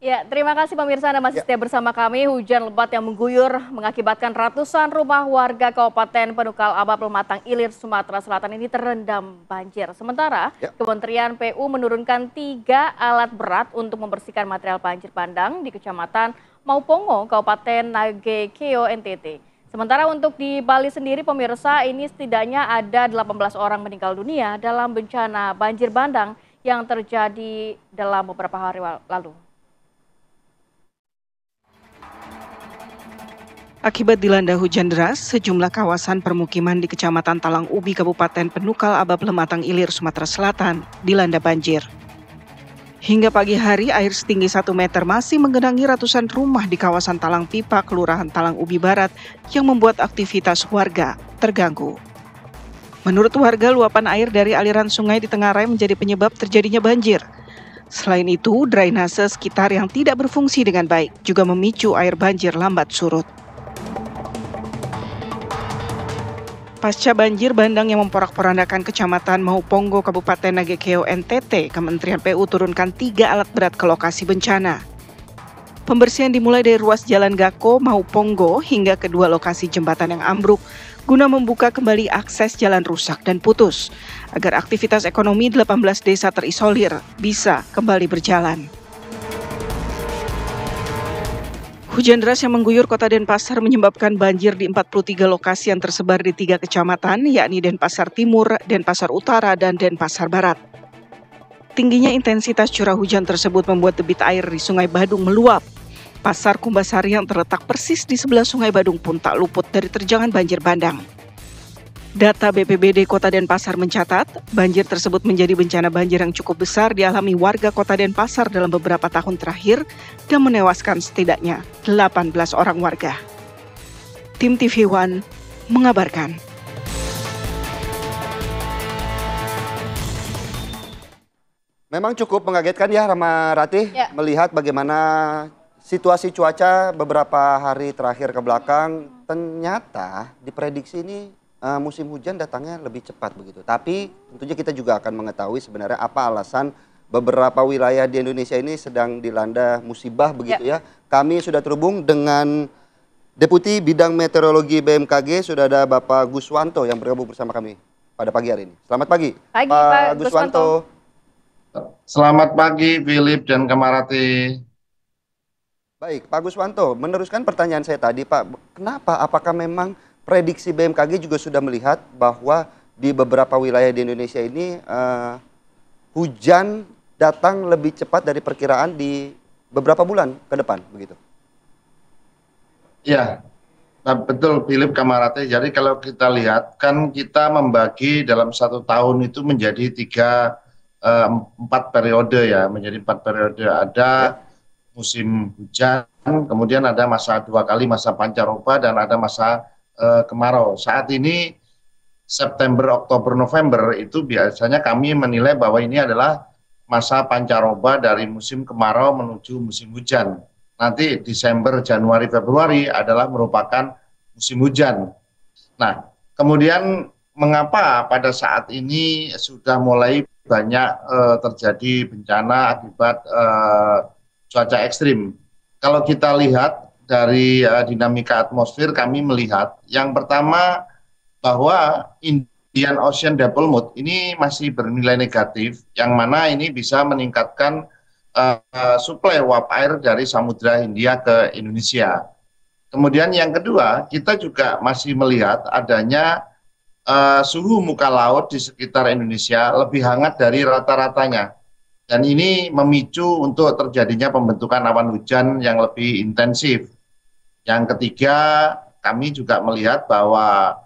Ya, terima kasih pemirsa Anda masih Ya, setia bersama kami. Hujan lebat yang mengguyur mengakibatkan ratusan rumah warga Kabupaten Penukal Aba Pematang Ilir, Sumatera Selatan ini terendam banjir. Sementara ya. Kementerian PU menurunkan 3 alat berat untuk membersihkan material banjir bandang di Kecamatan Maupongo, Kabupaten Nagekeo, NTT. Sementara untuk di Bali sendiri pemirsa ini setidaknya ada 18 orang meninggal dunia dalam bencana banjir bandang yang terjadi dalam beberapa hari lalu. Akibat dilanda hujan deras, sejumlah kawasan permukiman di Kecamatan Talang Ubi, Kabupaten Penukal Aba Pematang Ilir, Sumatera Selatan, dilanda banjir. Hingga pagi hari, air setinggi 1 meter masih menggenangi ratusan rumah di kawasan Talang Pipa, Kelurahan Talang Ubi Barat, yang membuat aktivitas warga terganggu. Menurut warga, luapan air dari aliran sungai di Tengarai menjadi penyebab terjadinya banjir. Selain itu, drainase sekitar yang tidak berfungsi dengan baik juga memicu air banjir lambat surut. Pasca banjir bandang yang memporak-porandakan Kecamatan Maupongo, Kabupaten Nagekeo, NTT, Kementerian PU turunkan 3 alat berat ke lokasi bencana. Pembersihan dimulai dari ruas Jalan Gako, Maupongo, hingga kedua lokasi jembatan yang ambruk, guna membuka kembali akses jalan rusak dan putus, agar aktivitas ekonomi 18 desa terisolir bisa kembali berjalan. Hujan deras yang mengguyur kota Denpasar menyebabkan banjir di 43 lokasi yang tersebar di 3 kecamatan, yakni Denpasar Timur, Denpasar Utara, dan Denpasar Barat. Tingginya intensitas curah hujan tersebut membuat debit air di Sungai Badung meluap. Pasar Kumbasari yang terletak persis di sebelah Sungai Badung pun tak luput dari terjangan banjir bandang. Data BPBD Kota Denpasar mencatat, banjir tersebut menjadi bencana banjir yang cukup besar dialami warga Kota Denpasar dalam beberapa tahun terakhir dan menewaskan setidaknya 18 orang warga. Tim TV One mengabarkan. Memang cukup mengagetkan ya Rama Ratih Ya. melihat bagaimana situasi cuaca beberapa hari terakhir ke belakang. Ternyata diprediksi ini musim hujan datangnya lebih cepat begitu. Tapi tentunya kita juga akan mengetahui sebenarnya apa alasan beberapa wilayah di Indonesia ini sedang dilanda musibah begitu ya. Kami sudah terhubung dengan Deputi Bidang Meteorologi BMKG, sudah ada Bapak Guswanto yang bergabung bersama kami pada pagi hari ini. Selamat pagi, Pagi, Pak Pak Guswanto. Selamat pagi, Philip dan Kamarati. Baik, Pak Guswanto, meneruskan pertanyaan saya tadi, Pak. Kenapa? Apakah memang prediksi BMKG juga sudah melihat bahwa di beberapa wilayah di Indonesia ini hujan datang lebih cepat dari perkiraan di beberapa bulan ke depan, begitu? Ya, betul Philip Kamarati. Jadi kalau kita lihat, kan kita membagi dalam 1 tahun itu menjadi 4 periode ya, menjadi 4 periode. Ya. Ada musim hujan, kemudian ada masa 2 kali masa pancaroba dan ada masa kemarau. Saat ini September, Oktober, November itu biasanya kami menilai bahwa ini adalah masa pancaroba dari musim kemarau menuju musim hujan. Nanti Desember, Januari, Februari adalah merupakan musim hujan. Nah, kemudian mengapa pada saat ini sudah mulai banyak terjadi bencana akibat cuaca ekstrim? Kalau kita lihat dari dinamika atmosfer, kami melihat yang pertama bahwa Indian Ocean Dipole Mood ini masih bernilai negatif, yang mana ini bisa meningkatkan suplai uap air dari Samudra Hindia ke Indonesia. Kemudian yang kedua, kita juga masih melihat adanya suhu muka laut di sekitar Indonesia lebih hangat dari rata-ratanya. Dan ini memicu untuk terjadinya pembentukan awan hujan yang lebih intensif. Yang ketiga, kami juga melihat bahwa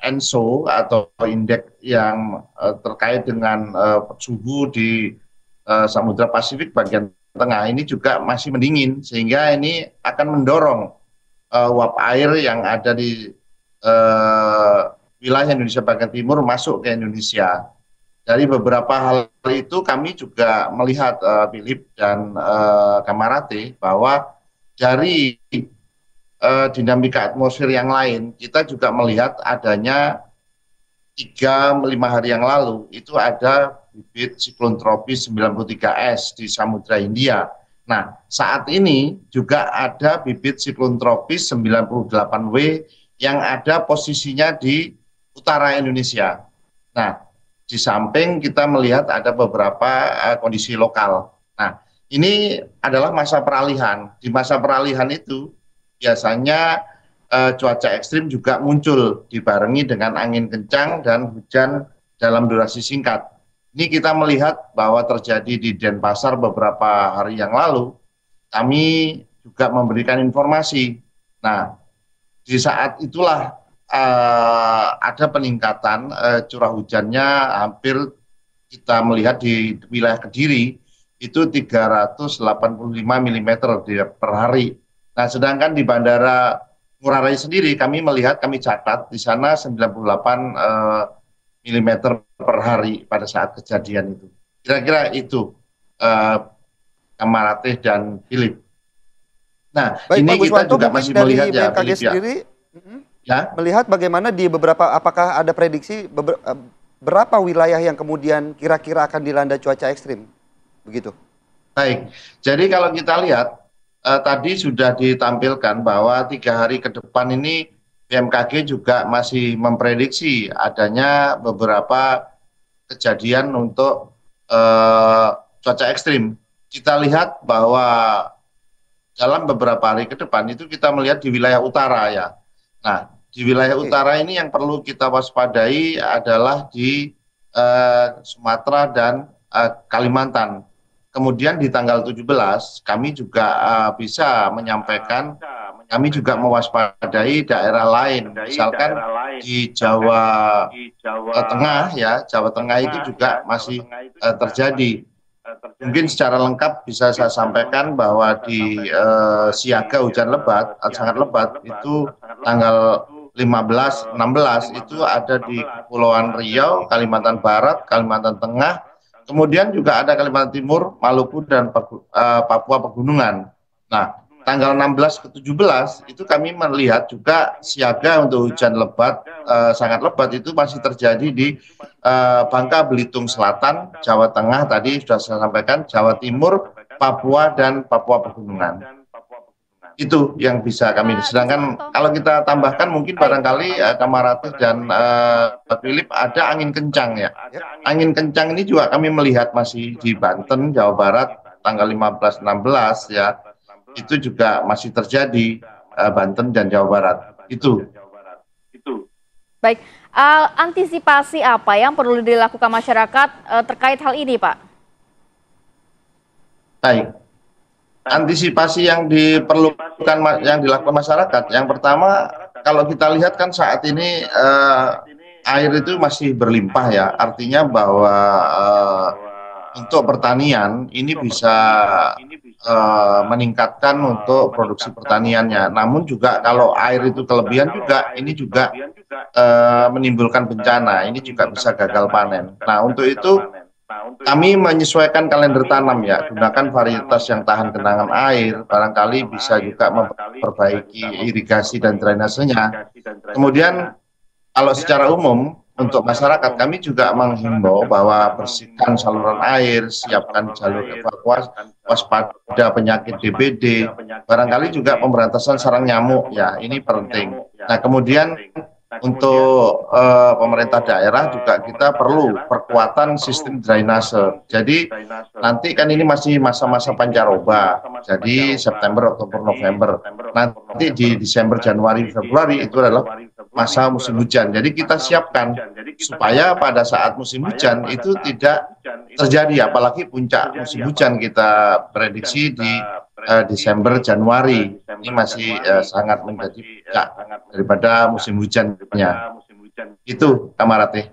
ENSO atau indeks yang terkait dengan suhu di Samudra Pasifik bagian tengah ini juga masih mendingin, sehingga ini akan mendorong uap air yang ada di wilayah Indonesia bagian timur masuk ke Indonesia. Dari beberapa hal itu kami juga melihat Philip dan Kamarate bahwa dari dinamika atmosfer yang lain, kita juga melihat adanya 3-5 hari yang lalu itu ada bibit siklon tropis 93S di Samudra Hindia. Nah, saat ini juga ada bibit siklon tropis 98W yang ada posisinya di utara Indonesia. Nah, di samping kita melihat ada beberapa kondisi lokal. Nah, ini adalah masa peralihan. Di masa peralihan itu biasanya cuaca ekstrim juga muncul dibarengi dengan angin kencang dan hujan dalam durasi singkat. Ini kita melihat bahwa terjadi di Denpasar beberapa hari yang lalu, kami juga memberikan informasi. Nah, di saat itulah ada peningkatan curah hujannya hampir kita melihat di wilayah Kediri itu 385 mm per hari. Nah, sedangkan di Bandara Ngurah Rai sendiri kami melihat, kami catat di sana 98 mm per hari pada saat kejadian itu. Kira-kira itu Kamaratih dan Philip. Nah, Baik, ini Pak kita Guswanto, juga mungkin masih dari melihat ya, BMKG Philip, sendiri ya. melihat bagaimana di beberapa, apakah ada prediksi berapa wilayah yang kemudian kira-kira akan dilanda cuaca ekstrim, begitu? Baik, jadi kalau kita lihat tadi sudah ditampilkan bahwa 3 hari ke depan ini BMKG juga masih memprediksi adanya beberapa kejadian untuk cuaca ekstrim. Kita lihat bahwa dalam beberapa hari ke depan itu kita melihat di wilayah utara ya. Nah, di wilayah utara ini yang perlu kita waspadai adalah di Sumatera dan Kalimantan. Kemudian di tanggal 17 kami juga bisa menyampaikan, kami juga mewaspadai daerah lain, misalkan di Jawa Tengah ya, Jawa Tengah itu juga masih terjadi. Mungkin secara lengkap bisa saya sampaikan bahwa di siaga hujan lebat, sangat lebat itu tanggal 15, 16 itu ada di Kepulauan Riau, Kalimantan Barat, Kalimantan Tengah, kemudian juga ada Kalimantan Timur, Maluku, dan Papua Pegunungan. Nah, tanggal 16 ke 17 itu kami melihat juga siaga untuk hujan lebat, sangat lebat itu masih terjadi di Bangka Belitung Selatan, Jawa Tengah tadi sudah saya sampaikan, Jawa Timur, Papua, dan Papua Pegunungan. Itu yang bisa kami. Sedangkan kalau kita tambahkan mungkin barangkali Kamaratih dan Philip ada angin kencang ya. Angin kencang ini juga kami melihat masih di Banten, Jawa Barat, tanggal 15-16 ya. Itu juga masih terjadi Banten dan Jawa Barat. Itu. Baik, antisipasi apa yang perlu dilakukan masyarakat terkait hal ini, Pak? Baik, antisipasi yang diperlukan, yang dilakukan masyarakat. Yang pertama, kalau kita lihat kan saat ini air itu masih berlimpah ya. Artinya bahwa untuk pertanian ini bisa meningkatkan untuk produksi pertaniannya. Namun juga kalau air itu kelebihan juga, ini juga menimbulkan bencana. Ini juga bisa gagal panen. Nah, untuk itu kami menyesuaikan kalender tanam ya, gunakan varietas yang tahan genangan air, barangkali bisa juga memperbaiki irigasi dan drainasenya. Kemudian kalau secara umum untuk masyarakat kami juga menghimbau bahwa bersihkan saluran air, siapkan jalur evakuasi, waspada penyakit DBD, barangkali juga pemberantasan sarang nyamuk ya, ini penting. Nah, kemudian untuk pemerintah daerah juga kita perlu perkuatan sistem drainase. Jadi nanti kan ini masih masa-masa pancaroba, jadi September, Oktober, November. Nanti di Desember, Januari, Februari itu adalah masa musim hujan. Jadi kita siapkan supaya pada saat musim hujan itu tidak terjadi, apalagi puncak musim hujan kita prediksi di Desember, Januari. Ini masih sangat menjadi puncak daripada musim hujannya. Itu Kamaratih.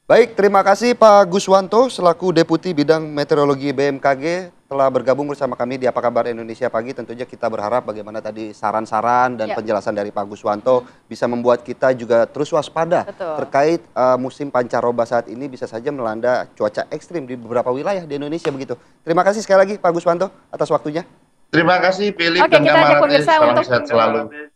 Baik, terima kasih Pak Guswanto selaku Deputi Bidang Meteorologi BMKG telah bergabung bersama kami di Apa Kabar Indonesia Pagi. Tentunya kita berharap bagaimana tadi saran-saran dan penjelasan dari Pak Guswanto bisa membuat kita juga terus waspada terkait musim pancaroba saat ini bisa saja melanda cuaca ekstrim di beberapa wilayah di Indonesia begitu. Terima kasih sekali lagi Pak Guswanto atas waktunya. Terima kasih Philip dan Kamaratih. Salam sehat selalu.